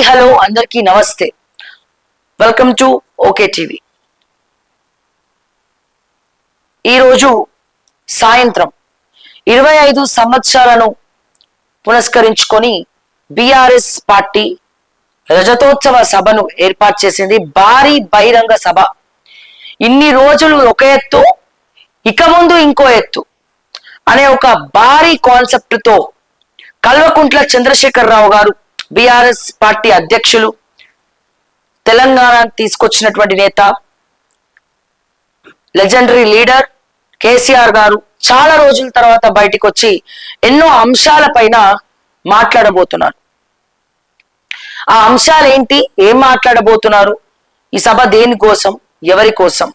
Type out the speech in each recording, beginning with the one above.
Hello అందరికీ నమస్తే. Welcome to okay TV. ఈరోజు సాయంత్రం 25 సంవత్సరాలను పురస్కరించుకొని బీఆర్ఎస్ పార్టీ రజతోత్సవ సభను ఏర్పాటు చేసింది. భారీ బహిరంగ సభ. ఇన్ని రోజులు ఒక ఎత్తు, ఇక ముందు ఇంకో ఎత్తు అనే ఒక భారీ కాన్సెప్ట్ తో కల్వకుంట్ల చంద్రశేఖరరావు గారు, బీఆర్ఎస్ పార్టీ అధ్యక్షులు, తెలంగాణ తీసుకొచ్చినటువంటి నేత, లెజెండరీ లీడర్ కేసీఆర్ గారు చాలా రోజుల తర్వాత బయటికి వచ్చి ఎన్నో అంశాల పైన మాట్లాడబోతున్నారు. ఆ అంశాలు ఏంటి, ఏం మాట్లాడబోతున్నారు, ఈ సభ దేని కోసం, ఎవరి కోసం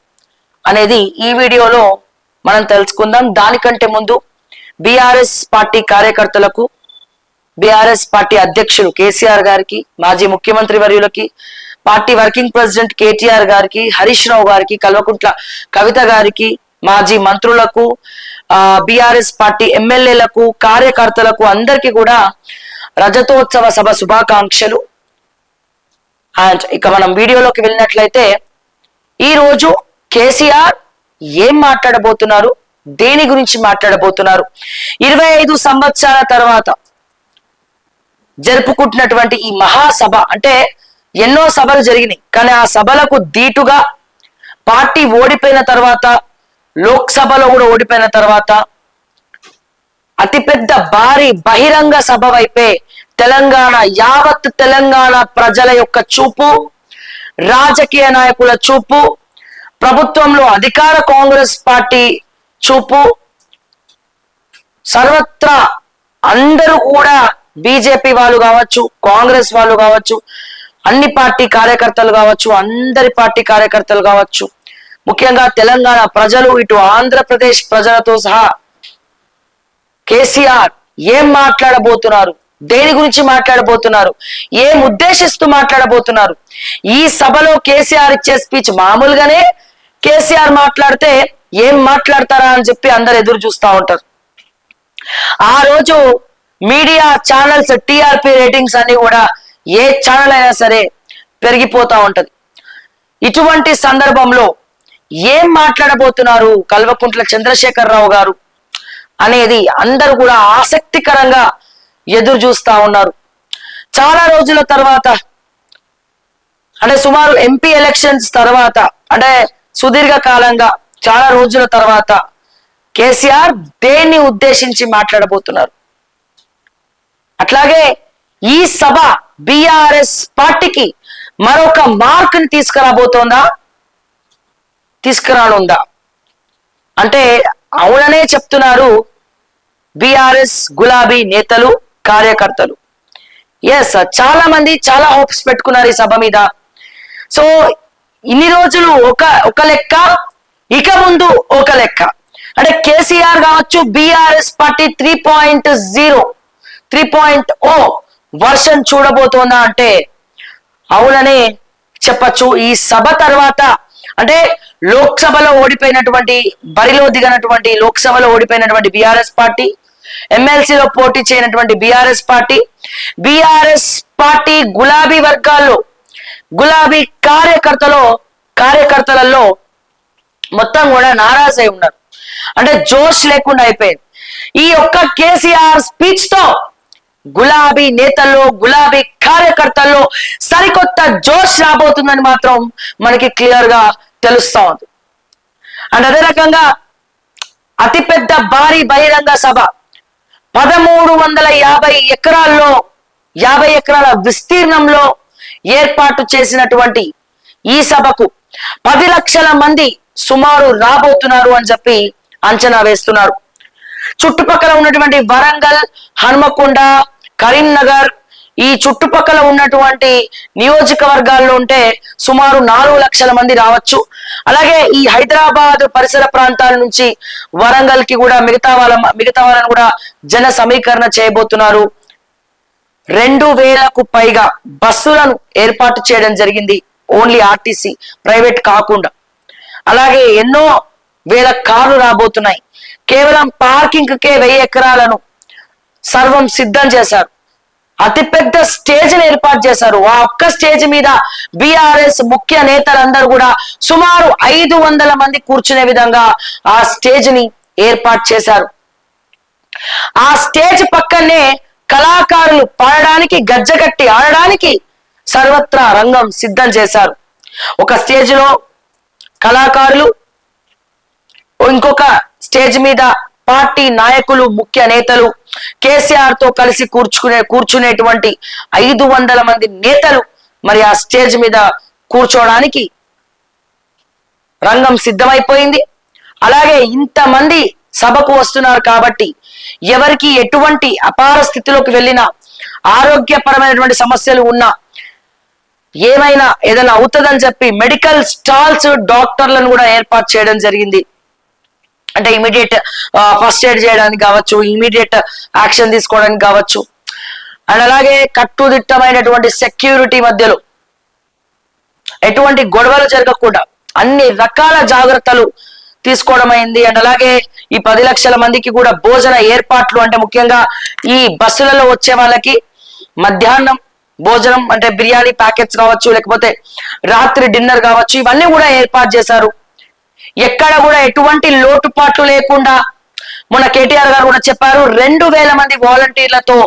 అనేది ఈ వీడియోలో మనం తెలుసుకుందాం. దానికంటే ముందు బీఆర్ఎస్ పార్టీ కార్యకర్తలకు, బీఆర్ఎస్ పార్టీ అధ్యక్షులు కేసీఆర్ గారికి, మాజీ ముఖ్యమంత్రి వర్యులకి, పార్టీ వర్కింగ్ ప్రెసిడెంట్ కేటీఆర్ గారికి, హరీష్ రావు గారికి, కల్వకుంట్ల కవిత గారికి, మాజీ మంత్రులకు, బీఆర్ఎస్ పార్టీ ఎమ్మెల్యేలకు, కార్యకర్తలకు అందరికీ కూడా రజతోత్సవ సభ శుభాకాంక్షలు. అండ్ ఇక మనం వీడియోలోకి వెళ్ళినట్లయితే ఈ రోజు కేసీఆర్ ఏం మాట్లాడబోతున్నారు, దేని గురించి మాట్లాడబోతున్నారు, 25 సంవత్సరాల తర్వాత జరుపుకుంటున్నటువంటి ఈ మహాసభ, అంటే ఎన్నో సభలు జరిగినాయి కానీ ఆ సభలకు ధీటుగా పార్టీ ఓడిపోయిన తర్వాత, లోక్సభలో కూడా ఓడిపోయిన తర్వాత అతిపెద్ద భారీ బహిరంగ సభ వైపే తెలంగాణ, యావత్ తెలంగాణ ప్రజల యొక్క చూపు, రాజకీయ నాయకుల చూపు, ప్రభుత్వంలో అధికార కాంగ్రెస్ పార్టీ చూపు, సర్వత్రా అందరూ కూడా బీజేపీ వాళ్ళు కావచ్చు, కాంగ్రెస్ వాళ్ళు కావచ్చు, అన్ని పార్టీ కార్యకర్తలు కావచ్చు, అందరి పార్టీ కార్యకర్తలు కావచ్చు, ముఖ్యంగా తెలంగాణ ప్రజలు, ఇటు ఆంధ్రప్రదేశ్ ప్రజలతో సహా కేసీఆర్ ఏం మాట్లాడబోతున్నారు, దేని గురించి మాట్లాడబోతున్నారు, ఏం ఉద్దేశిస్తూ మాట్లాడబోతున్నారు. ఈ సభలో కేసీఆర్ ఇచ్చే స్పీచ్ మామూలుగానే, కేసీఆర్ మాట్లాడితే ఏం మాట్లాడతారా అని చెప్పి అందరు ఎదురు చూస్తూ ఉంటారు. ఆ రోజు మీడియా ఛానల్స్ టీఆర్పీ రేటింగ్స్ అన్ని కూడా ఏ ఛానల్ అయినా సరే పెరిగిపోతా ఉంటది. ఇటువంటి సందర్భంలో ఏం మాట్లాడబోతున్నారు కల్వకుంట్ల చంద్రశేఖరరావు గారు అనేది అందరూ కూడా ఆసక్తికరంగా ఎదురు చూస్తా ఉన్నారు. చాలా రోజుల తర్వాత, అంటే సుమారు ఎంపీ ఎలక్షన్స్ తర్వాత, అంటే సుదీర్ఘ కాలంగా చాలా రోజుల తర్వాత కేసీఆర్ దేన్ని ఉద్దేశించి మాట్లాడబోతున్నారు. అట్లాగే ఈ సభ బీఆర్ఎస్ పార్టీకి మరొక మార్క్ ని తీసుకురాబోతోందా, తీసుకురానుందా అంటే అవుననే చెప్తున్నారు బీఆర్ఎస్ గులాబీ నేతలు, కార్యకర్తలు. ఎస్, చాలా మంది చాలా హోప్స్ పెట్టుకున్నారు ఈ సభ మీద. సో ఇన్ని రోజులు ఒక లెక్క, ఇక ముందు ఒక లెక్క. అంటే కేసీఆర్ కావచ్చు, బీఆర్ఎస్ పార్టీ 3.0 వర్షన్ చూడబోతోందా అంటే అవుననే చెప్పచ్చు. ఈ సభ తర్వాత, అంటే లోక్సభలో ఓడిపోయినటువంటి, బరిలో దిగినటువంటి, లోక్సభలో ఓడిపోయినటువంటి బీఆర్ఎస్ పార్టీ, ఎమ్మెల్సీలో పోటీ చేయనటువంటి బీఆర్ఎస్ పార్టీ గులాబీ వర్గాల్లో, గులాబీ కార్యకర్తలలో మొత్తం కూడా నారాజ్ అయి ఉన్నారు. అంటే జోష్ లేకుండా అయిపోయింది. ఈ ఒక్క కేసీఆర్ స్పీచ్ తో గులాబీ నేతల్లో, గులాబీ కార్యకర్తల్లో సరికొత్త జోష్ రాబోతుందని మాత్రం మనకి క్లియర్ గా తెలుస్తా ఉంది. అండ్ అదే రకంగా అతిపెద్ద భారీ బహిరంగ సభ 1350 ఎకరాల్లో, 50 ఎకరాల విస్తీర్ణంలో ఏర్పాటు చేసినటువంటి ఈ సభకు 10 లక్షల మంది సుమారు రాబోతున్నారు అని చెప్పి అంచనా వేస్తున్నారు. చుట్టుపక్కల ఉన్నటువంటి వరంగల్, హనుమకొండ, కరీంనగర్, ఈ చుట్టుపక్కల ఉన్నటువంటి నియోజకవర్గాల్లో ఉంటే సుమారు 4 లక్షల మంది రావచ్చు. అలాగే ఈ హైదరాబాద్ పరిసర ప్రాంతాల నుంచి వరంగల్ కి కూడా మిగతా వాళ్ళను కూడా జన సమీకరణ చేయబోతున్నారు. 2000కు పైగా బస్సులను ఏర్పాటు చేయడం జరిగింది, ఓన్లీ ఆర్టీసీ, ప్రైవేట్ కాకుండా. అలాగే ఎన్నో వేల కార్లు రాబోతున్నాయి. కేవలం పార్కింగ్ కే 1000 ఎకరాలను సర్వం సిద్ధం చేశారు. అతిపెద్ద స్టేజ్ ని ఏర్పాటు చేశారు. ఆ ఒక్క స్టేజ్ మీద బీఆర్ఎస్ ముఖ్య నేతలందరూ కూడా సుమారు 500 మంది కూర్చునే విధంగా ఆ స్టేజ్ ని ఏర్పాటు చేశారు. ఆ స్టేజ్ పక్కనే కళాకారులు పాడడానికి, గజ్జగట్టి ఆడడానికి సర్వత్రా రంగం సిద్ధం చేశారు. ఒక స్టేజ్ లో కళాకారులు, ఇంకొక స్టేజ్ మీద పార్టీ నాయకులు, ముఖ్య నేతలు, కేసీఆర్ తో కలిసి కూర్చునేటువంటి 500 మంది నేతలు మరి ఆ స్టేజ్ మీద కూర్చోవడానికి రంగం సిద్ధమైపోయింది. అలాగే ఇంతమంది సభకు వస్తున్నారు కాబట్టి ఎవరికి ఎటువంటి అపార స్థితిలోకి వెళ్ళినా, ఆరోగ్యపరమైనటువంటి సమస్యలు ఉన్నా, ఏమైనా ఏదైనా అవుతుందని చెప్పి మెడికల్ స్టాల్స్, డాక్టర్లను కూడా ఏర్పాటు చేయడం జరిగింది. అంటే ఇమీడియట్ ఫస్ట్ ఎయిడ్ చేయడానికి కావచ్చు, ఇమీడియట్ యాక్షన్ తీసుకోవడానికి కావచ్చు. అండ్ అలాగే కట్టుదిట్టమైనటువంటి సెక్యూరిటీ మధ్యలో ఎటువంటి గొడవలు జరగకుండా అన్ని రకాల జాగ్రత్తలు తీసుకోవడం అయింది. అండ్ అలాగే ఈ 10 లక్షల మందికి కూడా భోజన ఏర్పాట్లు, అంటే ముఖ్యంగా ఈ బస్సులలో వచ్చే వాళ్ళకి మధ్యాహ్నం భోజనం అంటే బిర్యానీ ప్యాకెట్స్ కావచ్చు, లేకపోతే రాత్రి డిన్నర్ కావచ్చు, ఇవన్నీ కూడా ఏర్పాటు చేశారు. ఎక్కడ కూడా ఎటువంటి లోటుపాట్లు లేకుండా మొన్న కేటీఆర్ గారు కూడా చెప్పారు, 2000 మంది వాలంటీర్లతో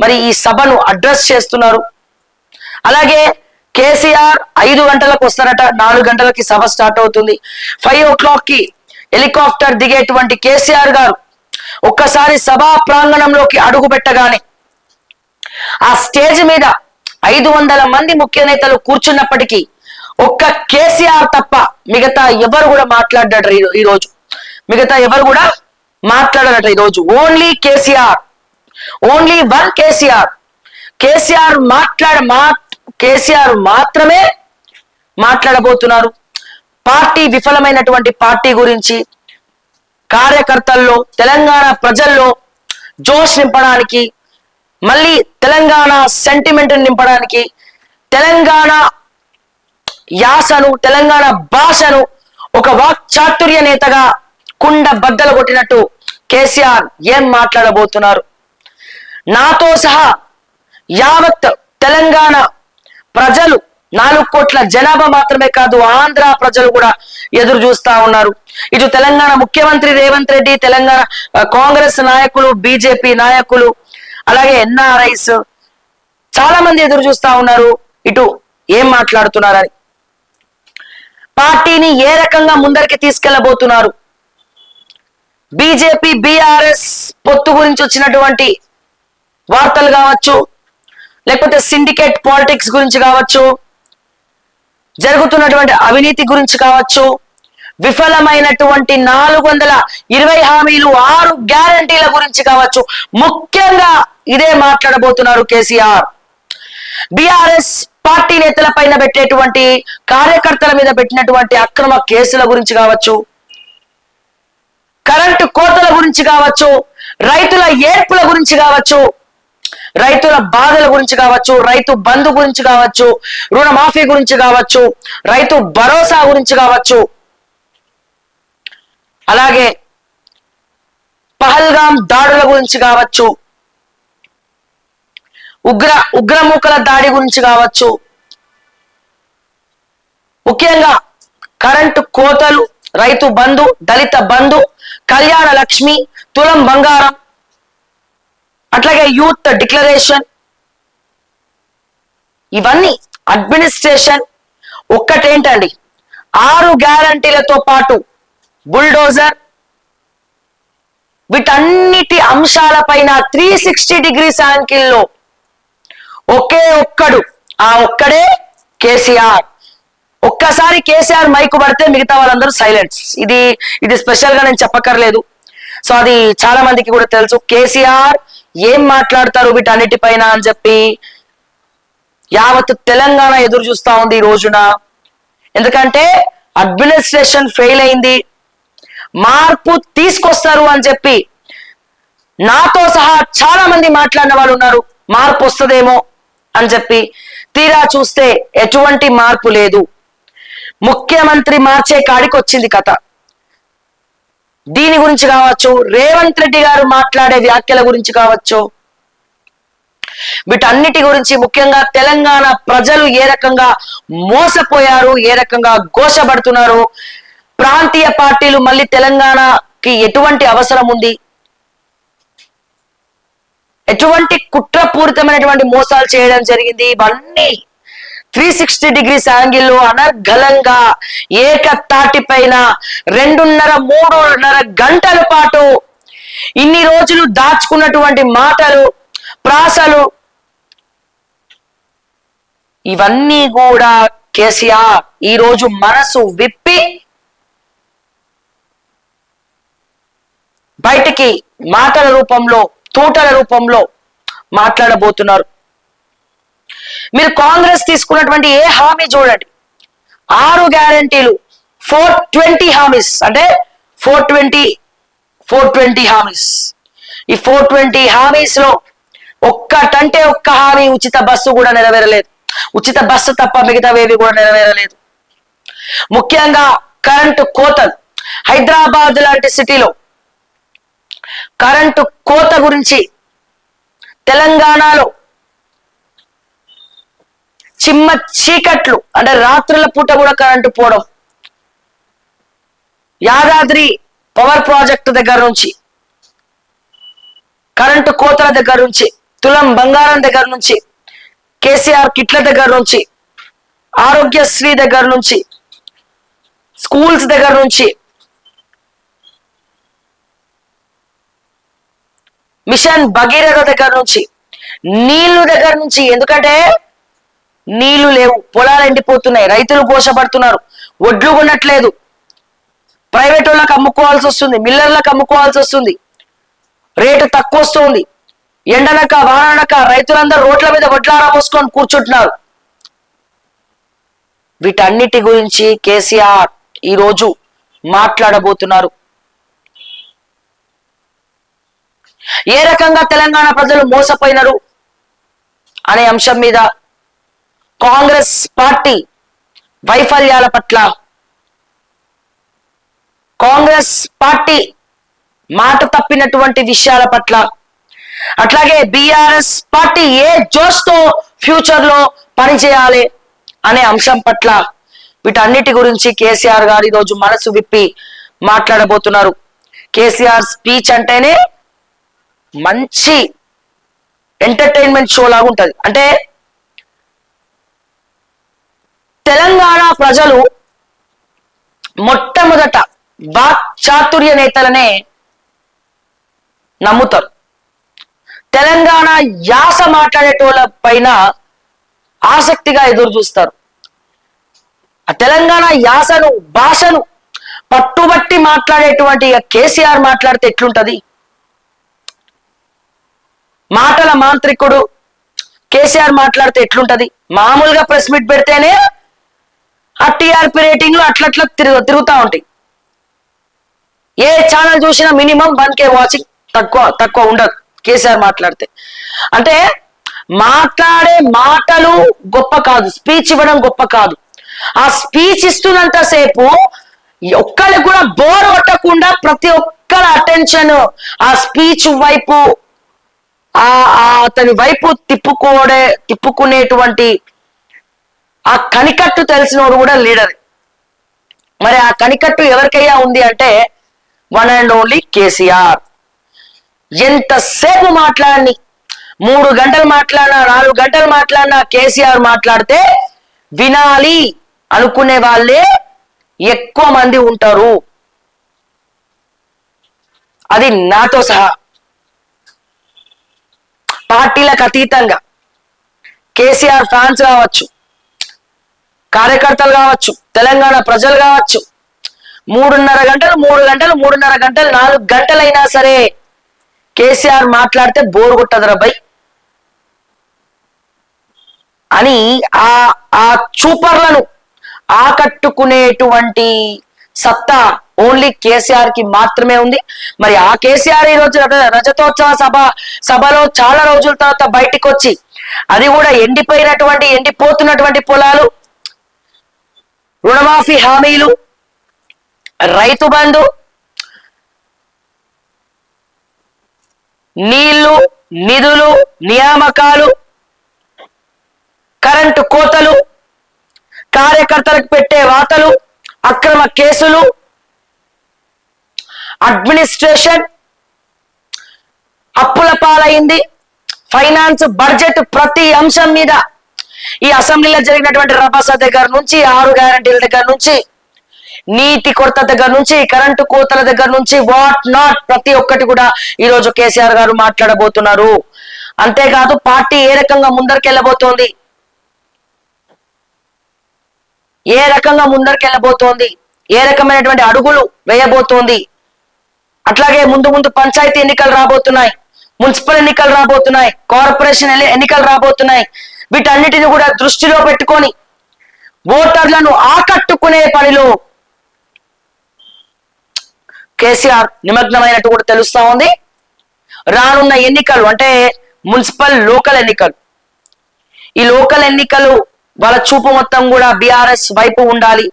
మరి ఈ సభను అడ్రస్ చేస్తున్నారు. అలాగే కేసీఆర్ 5 గంటలకు వస్తారట, 4 గంటలకి సభ స్టార్ట్ అవుతుంది. 5 o'clock కి హెలికాప్టర్ దిగేటువంటి కేసీఆర్ గారు ఒక్కసారి సభా ప్రాంగణంలోకి అడుగు పెట్టగానే ఆ స్టేజ్ మీద 500 మంది ముఖ్య నేతలు కూర్చున్నప్పటికీ ఒక్క కేసీఆర్ తప్ప మిగతా ఎవరు కూడా మాట్లాడారు ఈరోజు. మిగతా ఎవరు కూడా మాట్లాడారట ఈరోజు. Only KCR, only one KCR. KCR మాత్రమే మాట్లాడబోతున్నారు. పార్టీ విఫలమైనటువంటి పార్టీ గురించి, కార్యకర్తల్లో, తెలంగాణ ప్రజల్లో జోష్ నింపడానికి, మళ్ళీ తెలంగాణ సెంటిమెంట్ నింపడానికి, తెలంగాణ యాసను, తెలంగాణ భాషను ఒక వాక్చాతుర్య నేతగా కుండ బద్దలు కొట్టినట్టు కేసీఆర్ ఏం మాట్లాడబోతున్నారు. నాతో సహా యావత్ తెలంగాణ ప్రజలు, 4 కోట్ల జనాభా మాత్రమే కాదు, ఆంధ్ర ప్రజలు కూడా ఎదురు చూస్తా ఉన్నారు. ఇటు తెలంగాణ ముఖ్యమంత్రి రేవంత్ రెడ్డి, తెలంగాణ కాంగ్రెస్ నాయకులు, బీజేపీ నాయకులు, అలాగే ఎన్ఆర్ఐస్ చాలా మంది ఎదురు చూస్తా ఉన్నారు ఇటు ఏం మాట్లాడుతున్నారని. పార్టీని ఏ రకంగా ముందరికి తీసుకెళ్లబోతున్నారు, బీజేపీ బీఆర్ఎస్ పొత్తు గురించి వచ్చినటువంటి వార్తలు కావచ్చు, లేకపోతే సిండికేట్ పాలిటిక్స్ గురించి కావచ్చు, జరుగుతున్నటువంటి అవినీతి గురించి కావచ్చు, విఫలమైనటువంటి 420 హామీలు, 6 గ్యారంటీల గురించి కావచ్చు, ముఖ్యంగా ఇదే మాట్లాడబోతున్నారు కేసీఆర్. బీఆర్ఎస్ పార్టీ నేతల పైన పెట్టేటువంటి, కార్యకర్తల మీద పెట్టినటువంటి అక్రమ కేసుల గురించి కావచ్చు, కరెంటు కోతల గురించి కావచ్చు, రైతుల ఏర్పుల గురించి కావచ్చు, రైతుల బాధల గురించి కావచ్చు, రైతు బంధు గురించి కావచ్చు, రుణమాఫీ గురించి కావచ్చు, రైతు భరోసా గురించి కావచ్చు, అలాగే పహల్గాం దాడుల గురించి కావచ్చు, ఉగ్రమూకల దాడి గురించి కావచ్చు, ముఖ్యంగా కరెంటు కోతలు, రైతు బంధు, దళిత బంధు, కళ్యాణ లక్ష్మి, తులం బంగారం, అట్లాగే యూత్ డిక్లరేషన్, ఇవన్నీ అడ్మినిస్ట్రేషన్. ఒక్కటేంటండి, 6 గ్యారంటీలతో పాటు బుల్డోజర్, వీటన్నిటి అంశాలపైన 360 degrees యాంగిల్లో ఒక్కడే కేసీఆర్. ఒక్కసారి కేసీఆర్ మైకు పడితే మిగతా వాళ్ళందరూ సైలెన్స్. ఇది స్పెషల్ గా నేను చెప్పక్కర్లేదు. సో అది చాలా మందికి కూడా తెలుసు. కేసీఆర్ ఏం మాట్లాడతారు వీటన్నిటిపైన అని చెప్పి యావత్ తెలంగాణ ఎదురు చూస్తా ఉంది ఈ రోజున. ఎందుకంటే అడ్మినిస్ట్రేషన్ ఫెయిల్ అయింది, మార్పు తీసుకొస్తారు అని చెప్పి నాతో సహా చాలా మంది మాట్లాడిన వాళ్ళు ఉన్నారు, మార్పు వస్తుందేమో అని చెప్పి. తీరా చూస్తే ఎటువంటి మార్పు లేదు. ముఖ్యమంత్రి మార్చే కాడికి వచ్చింది కథ. దీని గురించి కావచ్చు, రేవంత్ రెడ్డి గారు మాట్లాడే వ్యాఖ్యల గురించి కావచ్చు, వీటన్నిటి గురించి ముఖ్యంగా తెలంగాణ ప్రజలు ఏ రకంగా మోసపోయారు, ఏ రకంగా ఘోషపడుతున్నారు, ప్రాంతీయ పార్టీలు మళ్ళీ తెలంగాణకి ఎటువంటి అవసరం ఉంది, ఎటువంటి కుట్రపూరితమైనటువంటి మోసాలు చేయడం జరిగింది, ఇవన్నీ 360 డిగ్రీస్ యాంగిల్లో అనర్గళంగా ఏకతాటి పైన 2.5-3.5 గంటల పాటు ఇన్ని రోజులు దాచుకున్నటువంటి మాటలు, ప్రాసలు, ఇవన్నీ కూడా కేసీఆర్ ఈ రోజు మనసు విప్పి బయటికి మాటల రూపంలో, తూటల రూపంలో మాట్లాడబోతున్నారు. మీరు కాంగ్రెస్ తీసుకున్నటువంటి ఏ హామీ చూడండి, 6 గ్యారంటీలు, 420 హామీస్, అంటే 420 హామీస్. ఈ 420 హామీస్ లో ఒక్కటంటే ఒక్క హామీ ఉచిత బస్సు కూడా నెరవేరలేదు. ఉచిత బస్సు తప్ప మిగతావేవి కూడా నెరవేరలేదు. ముఖ్యంగా కరెంటు కోతలు, హైదరాబాద్ లాంటి సిటీలో కరెంటు కోత గురించి, తెలంగాణలో చిమ్మ చీకట్లు, అంటే రాత్రుల పూట కూడా కరెంటు పోవడం, యాదాద్రి పవర్ ప్రాజెక్టు దగ్గర నుంచి, కరెంటు కోతల దగ్గర నుంచి, తులం బంగారం దగ్గర నుంచి, కేసీఆర్ కిట్ల దగ్గర నుంచి, ఆరోగ్యశ్రీ దగ్గర నుంచి, స్కూల్స్ దగ్గర నుంచి, మిషన్ భగీరథ దగ్గర నుంచి, నీళ్లు దగ్గర నుంచి. ఎందుకంటే నీళ్లు లేవు, పొలాలు ఎండిపోతున్నాయి, రైతులు ఘోషపడుతున్నారు, ఒడ్లు కొనట్లేదు, ప్రైవేట్ వాళ్ళకి అమ్ముకోవాల్సి వస్తుంది, మిల్లర్లకు అమ్ముకోవాల్సి వస్తుంది, రేటు తక్కువ వస్తుంది, ఎండనక వాననక రైతులందరూ రోడ్ల మీద వడ్లారా పోసుకొని కూర్చుంటున్నారు. వీటన్నిటి గురించి కేసీఆర్ ఈరోజు మాట్లాడబోతున్నారు. ఏ రకంగా తెలంగాణ ప్రజలు మోసపోయినారు అనే అంశం మీద, కాంగ్రెస్ పార్టీ వైఫల్యాల పట్ల, కాంగ్రెస్ పార్టీ మాట తప్పినటువంటి విషయాల పట్ల, అట్లాగే బీఆర్ఎస్ పార్టీ ఏ జోష్తో ఫ్యూచర్ లో పనిచేయాలి అనే అంశం పట్ల, వీటన్నిటి గురించి కేసీఆర్ గారు ఈరోజు మనసు విప్పి మాట్లాడబోతున్నారు. కేసీఆర్ స్పీచ్ అంటేనే మంచి ఎంటర్టైన్మెంట్ షో లాగా ఉంటది. అంటే తెలంగాణ ప్రజలు మొట్టమొదట వాక్చాతుర్య నేతలనే నమ్ముతారు. తెలంగాణ యాస మాట్లాడేటోళ్ళ పైన ఆసక్తిగా ఎదురు చూస్తారు. ఆ తెలంగాణ యాసను, భాషను పట్టుబట్టి మాట్లాడేటువంటి కేసీఆర్ మాట్లాడితే ఎట్లుంటది? మాటల మాంత్రికుడు కేసీఆర్ మాట్లాడితే ఎట్లుంటది? మామూలుగా ప్రెస్ మీట్ పెడితేనే ఆ టీఆర్పీ రేటింగ్లు అట్లట్లా తిరుగుతూ ఉంటాయి. ఏ ఛానల్ చూసినా మినిమం 1K వాచింగ్, తక్కువ ఉండదు కేసీఆర్ మాట్లాడితే. అంటే మాట్లాడే మాటలు గొప్ప కాదు, స్పీచ్ ఇవ్వడం గొప్ప కాదు. ఆ స్పీచ్ ఇస్తున్నంత సేపు ఒక్కరికి కూడా బోర్ కొట్టకుండా ప్రతి ఒక్కరి అటెన్షన్ ఆ స్పీచ్ వైపు, అతని వైపు తిప్పుకునేటువంటి ఆ కనికట్టు తెలిసినోడు కూడా లీడర్. మరి ఆ కనికట్టు ఎవరికయ్యా ఉంది అంటే వన్ అండ్ ఓన్లీ కేసీఆర్. ఎంతసేపు మాట్లాడి 3 గంటలు మాట్లాడినా, 4 గంటలు మాట్లాడినా కేసీఆర్ మాట్లాడితే వినాలి అనుకునే వాళ్ళే ఎక్కువ మంది ఉంటారు. అది నాతో సహా. పార్టీలకు అతీతంగా కేసీఆర్ ఫ్యాన్స్ కావచ్చు, కార్యకర్తలు కావచ్చు, తెలంగాణ ప్రజలు కావచ్చు, 3.5 గంటలు, 3 గంటలు, 3.5 గంటలు, 4 గంటలైనా సరే కేసీఆర్ మాట్లాడితే బోరు కొట్టదురా బై అని ఆ చూపర్లను ఆకట్టుకునేటువంటి సత్తా ఓన్లీ కేసీఆర్ కి మాత్రమే ఉంది. మరి ఆ కేసీఆర్ ఈ రోజు రజతోత్సవ సభలో చాలా రోజుల తర్వాత బయటికి వచ్చి, అది కూడా ఎండిపోతున్నటువంటి పొలాలు, రుణమాఫీ హామీలు, రైతు బంధు, నీళ్లు, నిధులు, నియామకాలు, కరెంటు కోతలు, కార్యకర్తలకు పెట్టే వాతలు, అక్రమ కేసులు, అడ్మినిస్ట్రేషన్ అప్పుల పాలైంది, ఫైనాన్స్, బడ్జెట్, ప్రతి అంశం మీద ఈ అసెంబ్లీలో జరిగినటువంటి రభస దగ్గర నుంచి, 6 గ్యారంటీల దగ్గర నుంచి, నీటి కొరత దగ్గర నుంచి, కరెంటు కోతల దగ్గర నుంచి, వాట్ నాట్ ప్రతి ఒక్కటి కూడా ఈరోజు కేసీఆర్ గారు మాట్లాడబోతున్నారు. అంతేకాదు పార్టీ ఏ రకంగా ముందరికెళ్ళబోతోంది, ఏ రకంగా ముందరికెళ్ళబోతోంది, ఏ రకమైనటువంటి అడుగులు వేయబోతోంది. అట్లాగే ముందు ముందు పంచాయతీ ఎన్నికలు రాబోతున్నాయి, మున్సిపల్ ఎన్నికలు రాబోతున్నాయి, కార్పొరేషన్ ఎన్నికలు రాబోతున్నాయి. వీటన్నిటిని కూడా దృష్టిలో పెట్టుకొని ఓటర్లను ఆకట్టుకునే పనిలో కేసీఆర్ నిమగ్నమైనట్టు కూడా తెలుస్తా ఉంది. రానున్న ఎన్నికలు అంటే మున్సిపల్, లోకల్ ఎన్నికలు, ఈ లోకల్ ఎన్నికలు వాళ్ళ చూపు మొత్తం కూడా బీఆర్ఎస్ వైపు ఉండాలి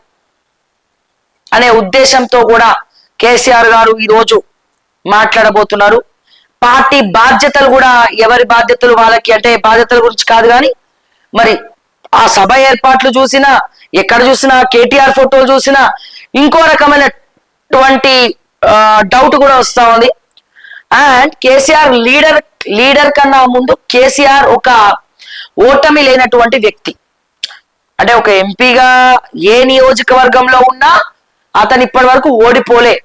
అనే ఉద్దేశంతో కూడా కేసీఆర్ గారు ఈరోజు మాట్లాడబోతున్నారు. పార్టీ బాధ్యతలు కూడా ఎవరి బాధ్యతలు వాళ్ళకి, అంటే బాధ్యతల గురించి కాదు కానీ మరి ఆ సభ ఏర్పాట్లు చూసినా, ఎక్కడ చూసినా కేటీఆర్ ఫోటోలు చూసినా ఇంకో రకమైనటువంటి డౌట్ కూడా వస్తా ఉంది. అండ్ కేసీఆర్ లీడర్ కన్నా ముందు కేసీఆర్ ఒక ఓటమి లేనటువంటి వ్యక్తి. అంటే ఒక ఎంపీగా ఏ నియోజకవర్గంలో ఉన్నా అతను ఇప్పటి వరకు ఓడిపోలే,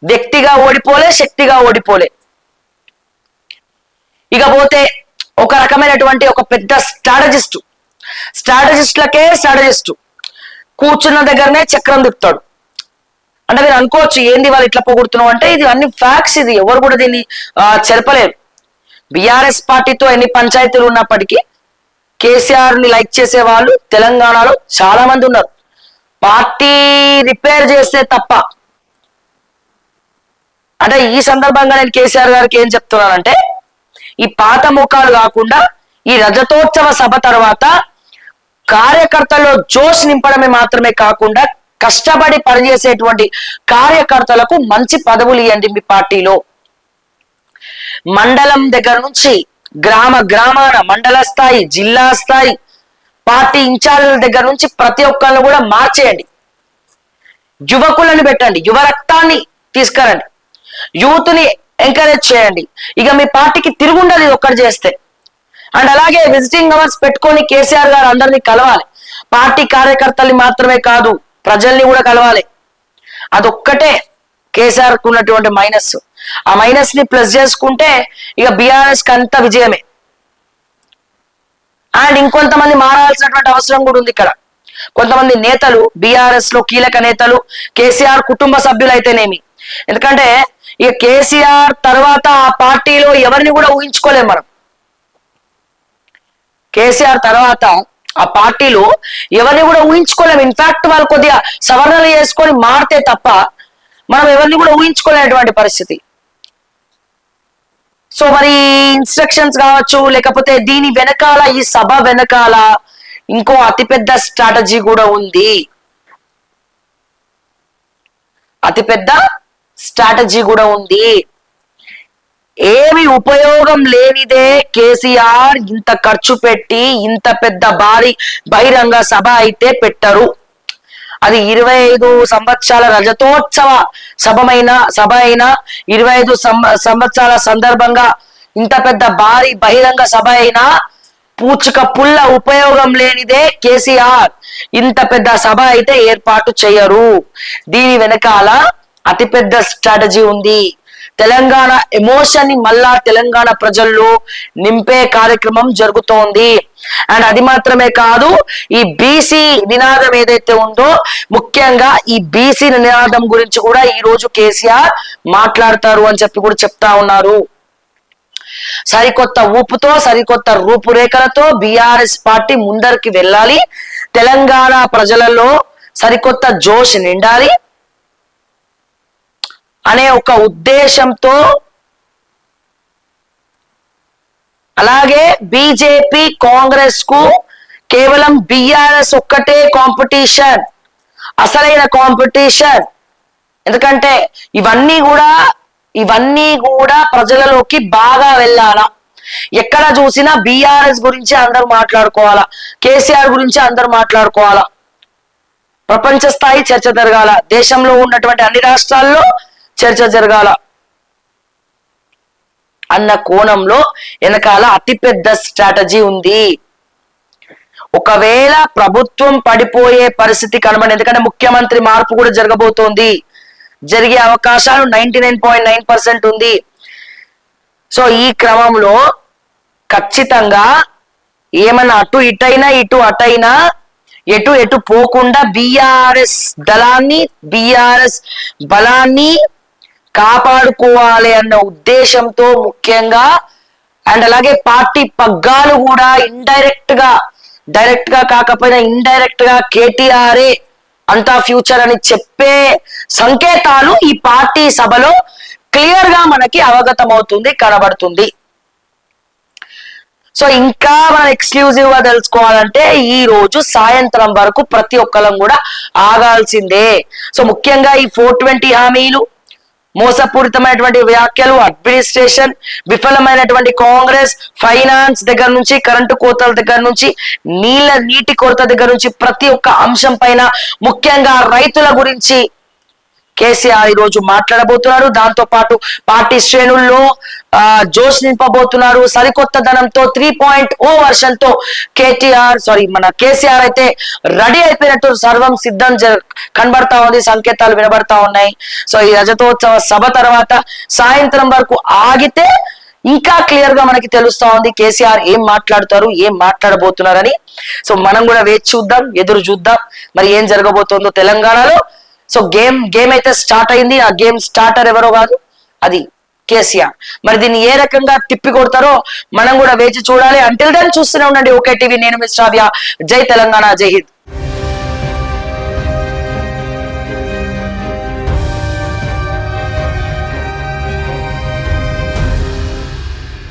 వ్యక్తిగా ఓడిపోలే, శక్తిగా ఓడిపోలే. ఇకపోతే ఒక రకమైనటువంటి ఒక పెద్ద స్ట్రాటజిస్టు కూర్చున్న దగ్గరనే చక్రం తిప్పుతాడు. అంటే మీరు అనుకోవచ్చు ఏంది వాళ్ళు ఇట్లా పొగుడుతున్నావు అంటే, ఇది అన్ని ఫ్యాక్ట్స్, ఇది ఎవరు కూడా దీన్ని చెరపలేరు. బీఆర్ఎస్ పార్టీతో ఎన్ని పంచాయతీలు ఉన్నప్పటికీ కేసీఆర్ ని లైక్ చేసే వాళ్ళు తెలంగాణలో చాలా మంది ఉన్నారు. పార్టీ రిపేర్ చేస్తే తప్ప. అంటే ఈ సందర్భంగా నేను కేసీఆర్ గారికి ఏం చెప్తున్నానంటే, ఈ పాత ముఖాలు కాకుండా ఈ రజతోత్సవ సభ తర్వాత కార్యకర్తల్లో జోష్ నింపడమే మాత్రమే కాకుండా కష్టపడి పనిచేసేటువంటి కార్యకర్తలకు మంచి పదవులు ఇవ్వండి మీ పార్టీలో. మండలం దగ్గర నుంచి గ్రామాన, మండల స్థాయి, జిల్లా స్థాయి, పార్టీ ఇన్ఛార్జీల దగ్గర నుంచి ప్రతి ఒక్కరిని కూడా మార్చేయండి. యువకులను పెట్టండి, యువ రక్తాన్ని తీసుకురండి, యూత్ ని ఎంకరేజ్ చేయండి. ఇక మీ పార్టీకి తిరుగుండదు ఒక్కటి చేస్తే. అండ్ అలాగే విజిటింగ్ అవర్స్ పెట్టుకొని కేసీఆర్ గారు అందరినీ కలవాలి. పార్టీ కార్యకర్తల్ని మాత్రమే కాదు, ప్రజల్ని కూడా కలవాలి. అదొక్కటే కేసీఆర్ కు ఉన్నటువంటి మైనస్. ఆ మైనస్ ని ప్లస్ చేసుకుంటే ఇక బీఆర్ఎస్ కి అంత విజయమే. అండ్ ఇంకొంతమంది మారాల్సినటువంటి అవసరం కూడా ఉంది ఇక్కడ. కొంతమంది నేతలు, బీఆర్ఎస్ లో కీలక నేతలు, కేసీఆర్ కుటుంబ సభ్యులైతేనేమి. ఎందుకంటే ఇక కేసీఆర్ తర్వాత ఆ పార్టీలో ఎవరిని కూడా ఊహించుకోలేము మనం. కేసీఆర్ తర్వాత ఆ పార్టీలో ఎవరిని కూడా ఊహించుకోలేము. ఇన్ఫాక్ట్ వాళ్ళు కొద్దిగా సవరణలు చేసుకొని మారితే తప్ప మనం ఎవరిని కూడా ఊహించుకోలేనటువంటి పరిస్థితి. సో మరి ఇన్స్ట్రక్షన్స్ కావచ్చు, లేకపోతే దీని వెనకాల, ఈ సభ వెనకాల ఇంకో అతిపెద్ద స్ట్రాటజీ కూడా ఉంది. అతిపెద్ద స్ట్రాటజీ కూడా ఉంది. ఏమి ఉపయోగం లేనిదే కేసీఆర్ ఇంత ఖర్చు పెట్టి ఇంత పెద్ద భారీ బహిరంగ సభ అయితే పెట్టరు. అది 25 సంవత్సరాల రజతోత్సవ సభ అయినా 25 సంవత్సరాల సందర్భంగా ఇంత పెద్ద భారీ బహిరంగ సభ అయినా పూచిక పుల్ల ఉపయోగం లేనిదే కేసీఆర్ ఇంత పెద్ద సభ అయితే ఏర్పాటు చేయరు. దీని వెనకాల అతిపెద్ద స్ట్రాటజీ ఉంది. తెలంగాణ ఎమోషన్ ని మళ్ళా తెలంగాణ ప్రజల్లో నింపే కార్యక్రమం జరుగుతోంది. అండ్ అది మాత్రమే కాదు, ఈ బీసీ నినాదం ఏదైతే ఉందో, ముఖ్యంగా ఈ బీసీ నినాదం గురించి కూడా ఈ రోజు కేసీఆర్ మాట్లాడతారు అని చెప్పి కూడా చెప్తా ఉన్నారు. సరికొత్త ఊపుతో, సరికొత్త రూపురేఖలతో బీఆర్ఎస్ పార్టీ ముందరికి వెళ్ళాలి. తెలంగాణ ప్రజలలో సరికొత్త జోష్ నిండాలి అనే ఒక ఉద్దేశంతో, అలాగే బీజేపీ కాంగ్రెస్ కు కేవలం బీఆర్ఎస్ ఒక్కటే కాంపిటీషన్, అసలైన కాంపిటీషన్. ఎందుకంటే ఇవన్నీ కూడా ఇవన్నీ కూడా ప్రజలలోకి బాగా వెళ్ళాలా. ఎక్కడ చూసినా బీఆర్ఎస్ గురించి అందరూ మాట్లాడుకోవాలా, కేసీఆర్ గురించి అందరూ మాట్లాడుకోవాలా, ప్రపంచ స్థాయి చర్చ జరగాల, దేశంలో ఉన్నటువంటి అన్ని రాష్ట్రాల్లో చర్చ జరగాల అన్న కోణంలో వెనకాల అతిపెద్ద స్ట్రాటజీ ఉంది. ఒకవేళ ప్రభుత్వం పడిపోయే పరిస్థితి కనబడి, ఎందుకంటే ముఖ్యమంత్రి మార్పు కూడా జరగబోతోంది, జరిగే అవకాశాలు 99.9% ఉంది. సో ఈ క్రమంలో ఖచ్చితంగా ఏమన్నా అటు ఇటైనా ఇటు అటైనా ఎటు పోకుండా బీఆర్ఎస్ దళాన్ని, బీఆర్ఎస్ బలాన్ని కాపాడుకోవాలి అన్న ఉద్దేశంతో ముఖ్యంగా, అండ్ అలాగే పార్టీ పగ్గాలు కూడా డైరెక్ట్ గా కాకపోయినా ఇండైరెక్ట్ గా కేటీఆర్ఏ అంతా ఫ్యూచర్ అని చెప్పే సంకేతాలు ఈ పార్టీ సభలో క్లియర్ గా మనకి అవగతమవుతుంది, కనబడుతుంది. సో ఇంకా మనం ఎక్స్క్లూజివ్ గా తెలుసుకోవాలంటే ఈ రోజు సాయంత్రం వరకు ప్రతి ఒక్కరం కూడా ఆగాల్సిందే. సో ముఖ్యంగా ఈ 420 హామీలు, మోసపూరితమైనటువంటి వ్యాఖ్యలు, అడ్మినిస్ట్రేషన్, విఫలమైనటువంటి కాంగ్రెస్, ఫైనాన్స్ దగ్గర నుంచి, కరెంటు కోతల దగ్గర నుంచి, నీటి కొరత దగ్గర నుంచి ప్రతి ఒక్క అంశం పైన, ముఖ్యంగా రైతుల గురించి కేసీఆర్ ఈ రోజు మాట్లాడబోతున్నారు. దాంతో పాటు పార్టీ శ్రేణుల్లో జోష్ నింపబోతున్నారు. సరికొత్త ధనంతో 3.0 వర్షన్తో మన కేసీఆర్ అయితే రెడీ అయిపోయినట్టు సర్వం సిద్ధం కనబడతా ఉంది, సంకేతాలు వినబడతా ఉన్నాయి. సో ఈ రజతోత్సవ సభ తర్వాత సాయంత్రం వరకు ఆగితే ఇంకా క్లియర్ గా మనకి తెలుస్తా ఉంది కేసీఆర్ ఏం మాట్లాడుతారు, ఏం మాట్లాడబోతున్నారని. సో మనం కూడా వేచి చూద్దాం, ఎదురు చూద్దాం మరి ఏం జరగబోతుందో తెలంగాణలో. సో గేమ్ అయితే స్టార్ట్ అయింది. ఆ గేమ్ స్టార్టర్ ఎవరో కాదు, అది కేసీఆర్. మరి దీన్ని ఏ రకంగా తిప్పి కొడతారో మనం కూడా వేచి చూడాలి. అంటిల్ దెన్ చూస్తూనే ఉండండి ఓకే టీవీ. నేను మిస్ శ్రావ్య. జై తెలంగాణ, జై హింద్.